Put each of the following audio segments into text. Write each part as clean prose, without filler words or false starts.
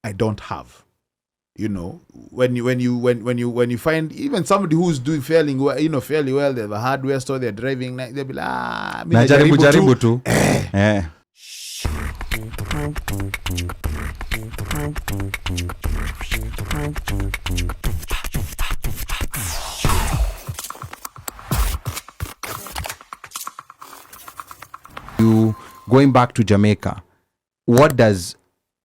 I don't have. You know, when you find even somebody who's doing fairly well, they have a hardware store, they're driving, they'll be like, jaribu tu. You going back to Jamaica, what does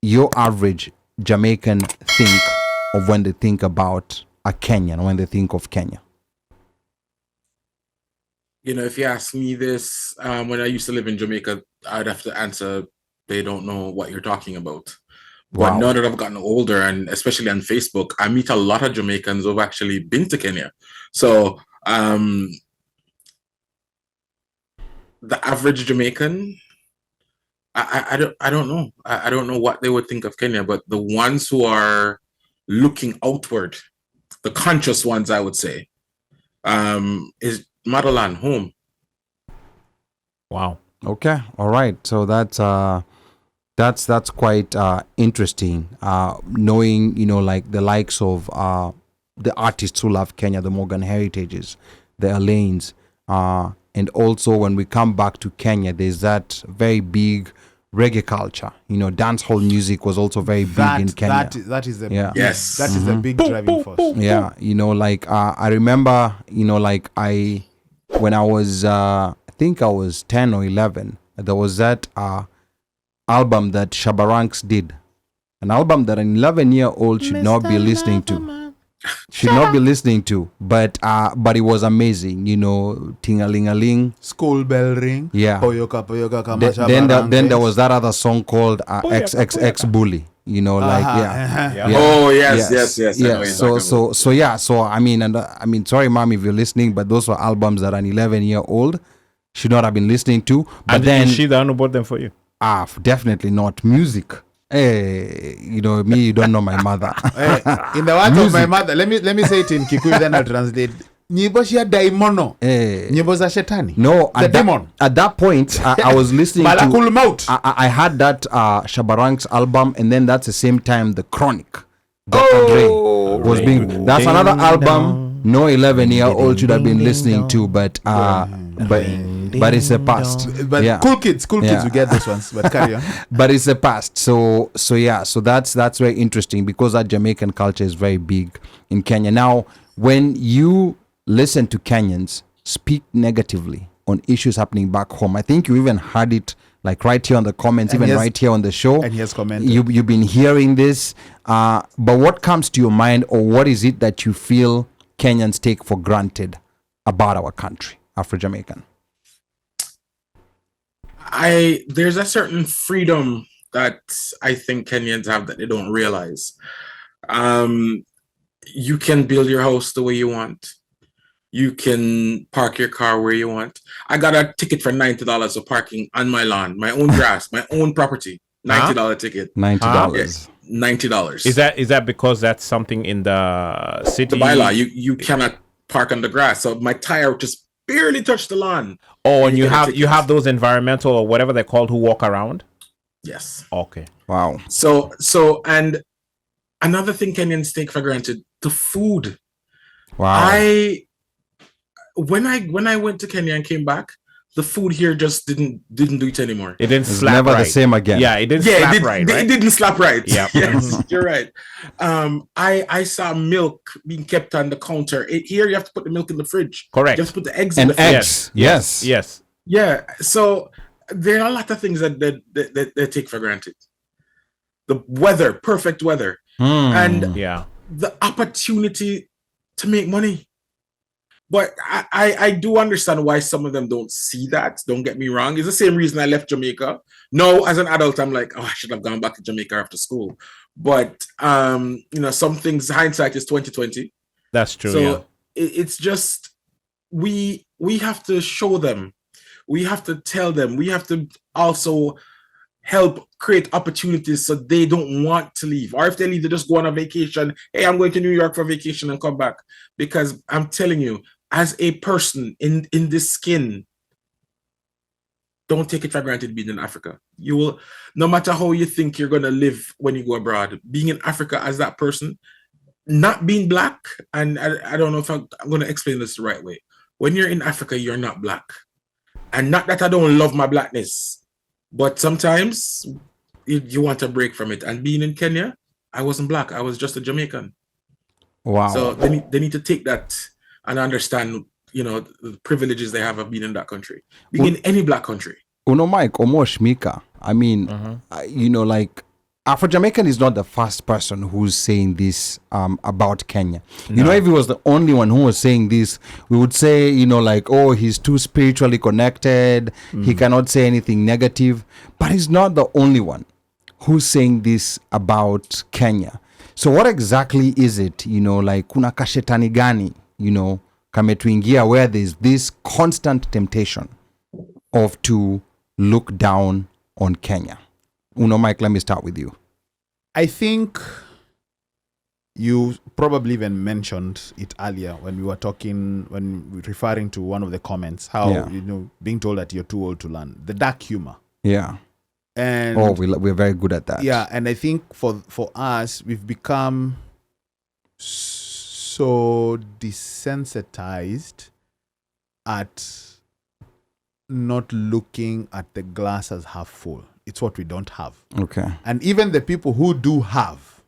your average Jamaican think of when they think about a Kenyan, when they think of Kenya? You know, if you ask me this, when I used to live in Jamaica, I'd have to answer, they don't know what you're talking about. But now that I've gotten older, and especially on Facebook, I meet a lot of Jamaicans who've actually been to Kenya. So the average Jamaican, I don't know. I don't know what they would think of Kenya, but the ones who are looking outward, the conscious ones, I would say, is motherland, home. Wow. Okay. All right. So that's quite interesting. Knowing, like the likes of the artists who love Kenya, the Morgan Heritages, the Alaines, and also when we come back to Kenya, there's that very big reggae culture. Dancehall music was also very big in Kenya. That is the yes. That is the big driving force. Yeah, I remember, when I was, I think I was 10 or 11, there was that album that Shabaranks did. An album that an 11-year-old should not be listening to. But it was amazing, ting-a-ling-a-ling, School bell ring, poyoka kamasha then there was that other song called XXX Bully, Oh yes. So I mean sorry mom if you're listening, but those were albums that an 11-year-old should not have been listening to. But and then is she the one who bought them for you? Definitely not music. Hey, me, you don't know my mother. In the words of my mother, let me say it in Kikuyu, then I'll translate. Nyimbo cia daimono. Nyimbo za shetani. No, demon. At that point, I was listening to. I had that Shabaranks album, and then that's the same time the Chronic. Dr. Dre was being. That's another album. No 11-year-old should have been listening to, but it's a past. But cool kids will get those ones. But carry on. But it's a past. So that's very interesting because that Jamaican culture is very big in Kenya. Now, when you listen to Kenyans speak negatively on issues happening back home, I think you even heard it like right here on the comments, and even right here on the show. And he has commented. You've been hearing this. But what comes to your mind, or what is it that you feel Kenyans take for granted about our country, Afro-Jamaican? There's a certain freedom that I think Kenyans have that they don't realize. You can build your house the way you want. You can park your car where you want. I got a ticket for $90 for parking on my lawn, my own grass, my own property. $90 ticket. $90. Yes, $90. Is that because that's something in the city? The bylaw, you cannot park on the grass. So my tire just barely touched the lawn. Oh, and you have those environmental or whatever they're called who walk around? Yes. Okay. Wow. So and another thing Kenyans take for granted, the food. Wow. When I went to Kenya and came back, the food here just didn't do it anymore. It didn't slap never right. the same again. Yeah, it didn't slap right. It didn't slap right. Yeah. Yes, you're right. I saw milk being kept on the counter. Here you have to put the milk in the fridge. Correct. You have to put the eggs in the fridge. Yes. Yeah. So there are a lot of things that they take for granted. The weather, perfect weather. And the opportunity to make money. But I do understand why some of them don't see that. Don't get me wrong. It's the same reason I left Jamaica. No, as an adult, I'm like, I should have gone back to Jamaica after school. But some things, hindsight is 2020. That's true. So it's just we have to show them. We have to tell them. We have to also help create opportunities so they don't want to leave. Or if they leave, they just go on a vacation. Hey, I'm going to New York for vacation and come back. Because I'm telling you, as a person in this skin, don't take it for granted being in Africa. You will, no matter how you think you're going to live when you go abroad, being in Africa as that person, not being black, and I don't know if I'm going to explain this the right way. When you're in Africa, you're not black. And not that I don't love my blackness, but sometimes you want to break from it. And being in Kenya, I wasn't black. I was just a Jamaican. Wow. So they need to take that and understand, the privileges they have of being in that country. Being in any black country. Mike, Omosh Mika. I mean, like, Afro-Jamaican is not the first person who's saying this about Kenya. No. If he was the only one who was saying this, we would say, like, oh, he's too spiritually connected. He cannot say anything negative. But he's not the only one who's saying this about Kenya. So what exactly is it, like, kuna kashetani gani, kametuingia, where there's this constant temptation of to look down on Kenya? Mike, let me start with you. I think you probably even mentioned it earlier when we were referring to one of the comments, how, being told that you're too old to learn. The dark humor. Yeah. And we're very good at that. Yeah, and I think for us, we've become so desensitized at not looking at the glass as half full. It's what we don't have. Okay. And even the people who do have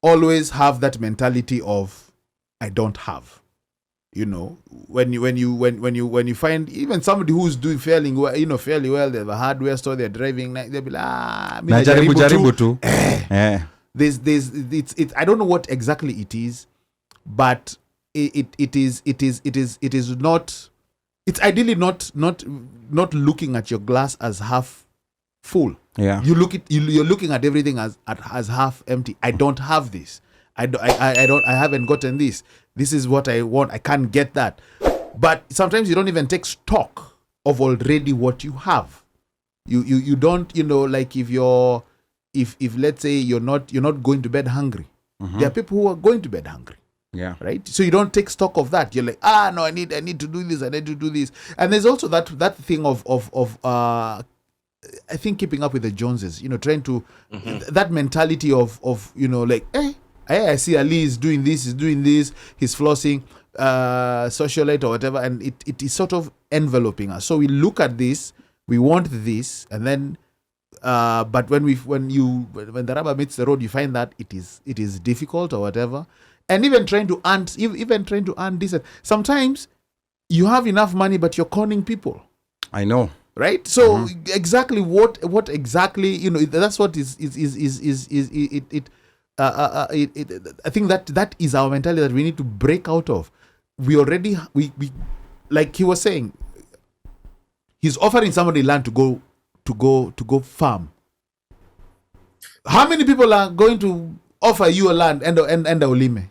always have that mentality of I don't have. When you find even somebody who's doing fairly well, they have a hardware store, they're driving, they'll be like, jaribu tu. It's I don't know what exactly it is, but it is not. It's ideally not looking at your glass as half full. Yeah. You're looking at everything as half empty. I don't have this. I haven't gotten this. This is what I want. I can't get that. But sometimes you don't even take stock of already what you have. You don't, like if let's say you're not going to bed hungry. There are people who are going to bed hungry. Yeah. Right. So you don't take stock of that. You're like, no, I need to do this. I need to do this. And there's also that thing of I think keeping up with the Joneses. Trying to that mentality of like, I see Ali is doing this. He's flossing, socialite or whatever, and it is sort of enveloping us. So we look at this, we want this, and then. But when the rubber meets the road, you find that it is difficult or whatever. And even trying to earn decent. Sometimes you have enough money, but you're conning people. I know, right? So exactly what exactly that's what is it. I think that is our mentality that we need to break out of. We like he was saying, he's offering somebody land to go farm. How many people are going to offer you a land and ulime,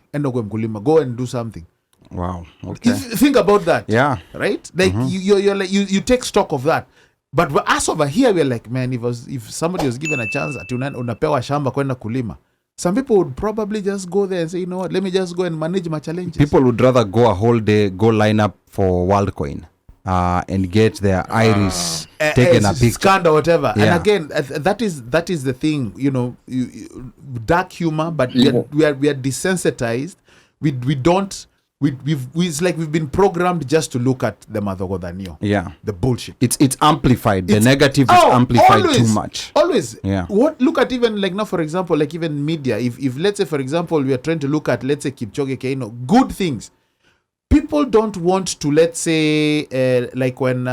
go and do something? Wow. Okay. Think about that. Yeah. Right? Like you're like you take stock of that. But us over here, we're like, man, if somebody was given a chance at unapewa shamba kwenda kulima, some people would probably just go there and say, you know what, let me just go and manage my challenges. People would rather go a whole day, go line up for WorldCoin. And get their iris taken a picture, scanned or whatever. Yeah. And again, that is the thing, dark humor, but we are desensitized. It's like we've been programmed just to look at the Madhogodhanio. Yeah. The bullshit. It's amplified. The negative is amplified too much. Always. Yeah. Look at even like now, for example, like even media. If let's say, for example, we are trying to look at, let's say, Kipchoge Keino, good things. People don't want to, let's say, like when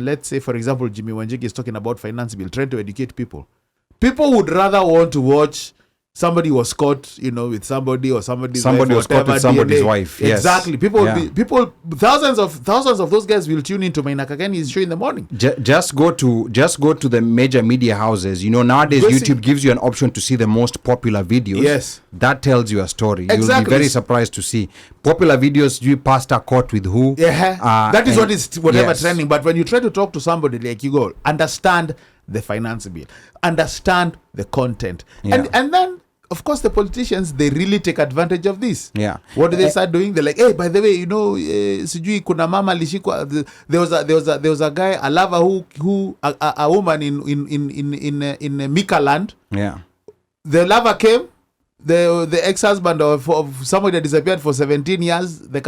let's say, for example, Jimmy Wanjigi is talking about finance bill, trying to educate people. People would rather want to watch somebody was caught, with somebody or somebody's wife, was caught with somebody's wife. Yes. Exactly. People, thousands of those guys will tune into Maina Kakeni's show in the morning. Just go to the major media houses. Nowadays YouTube gives you an option to see the most popular videos. Yes. That tells you a story. Exactly. You'll be very surprised to see popular videos. You pastor caught with who? Yeah. That is what is whatever yes. trending. But when you try to talk to somebody, like, you go, understand the finance bill, understand the content, Yeah. and then of course, the politicians, they really take advantage of this. Yeah. What do they start doing? They're like, hey, by the way, you know, sijui kuna mama lishikwa. There was a guy, a lover who a woman in Mika land. Yeah. The lover came. The ex-husband of somebody that disappeared for 17 years, the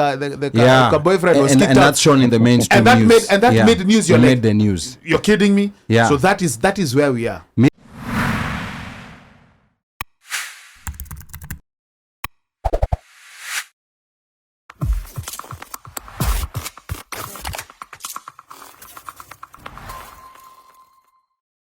boyfriend was kicked out. And that's shown in the mainstream news. And that made news. Made the news. You're kidding me? Yeah. So that is where we are.